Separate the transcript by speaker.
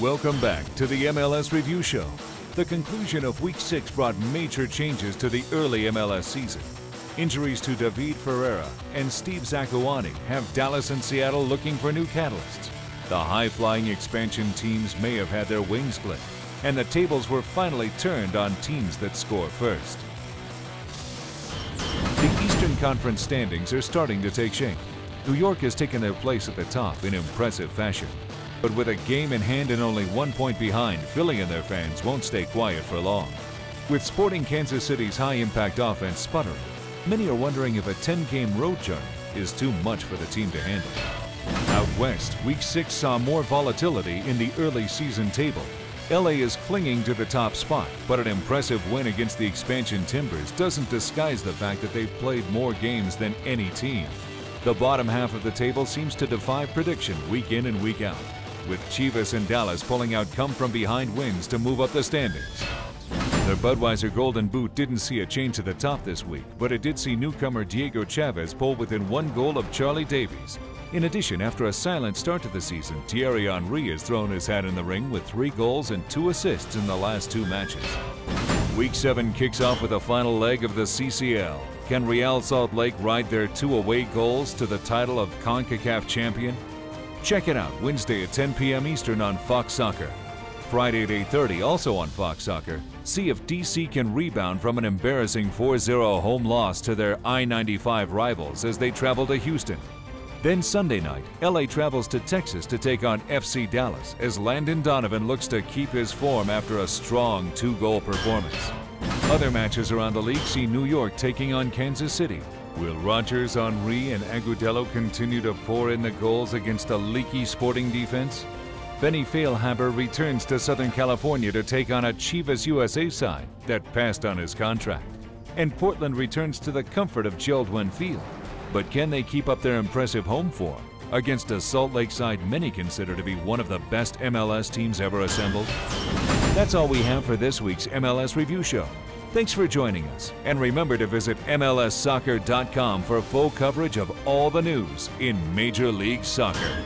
Speaker 1: Welcome back to the MLS Review Show. The conclusion of Week 6 brought major changes to the early MLS season. Injuries to David Ferreira and Steve Zakuani have Dallas and Seattle looking for new catalysts. The high-flying expansion teams may have had their wings clipped, and the tables were finally turned on teams that score first. The Eastern Conference standings are starting to take shape. New York has taken their place at the top in impressive fashion. But with a game in hand and only 1 point behind, Philly and their fans won't stay quiet for long. With Sporting Kansas City's high-impact offense sputtering, many are wondering if a 10-game road journey is too much for the team to handle. Out west, Week 6 saw more volatility in the early season table. LA is clinging to the top spot, but an impressive win against the expansion Timbers doesn't disguise the fact that they've played more games than any team. The bottom half of the table seems to defy prediction week in and week out, with Chivas and Dallas pulling out come-from-behind wins to move up the standings. The Budweiser Golden Boot didn't see a change to the top this week, but it did see newcomer Diego Chavez pull within 1 goal of Charlie Davies. In addition, after a silent start to the season, Thierry Henry has thrown his hat in the ring with 3 goals and 2 assists in the last 2 matches. Week 7 kicks off with the final leg of the CCL. Can Real Salt Lake ride their 2 away goals to the title of CONCACAF champion? Check it out Wednesday at 10 p.m. Eastern on Fox Soccer. Friday at 8:30, also on Fox Soccer, see if DC can rebound from an embarrassing 4-0 home loss to their I-95 rivals as they travel to Houston. Then Sunday night, LA travels to Texas to take on FC Dallas as Landon Donovan looks to keep his form after a strong 2-goal performance. Other matches around the league see New York taking on Kansas City. Will Rogers, Henry, and Agudelo continue to pour in the goals against a leaky Sporting defense? Benny Feilhaber returns to Southern California to take on a Chivas USA side that passed on his contract. And Portland returns to the comfort of Geldwin Field. But can they keep up their impressive home form against a Salt Lake side many consider to be one of the best MLS teams ever assembled? That's all we have for this week's MLS Review Show. Thanks for joining us, and remember to visit MLSsoccer.com for full coverage of all the news in Major League Soccer.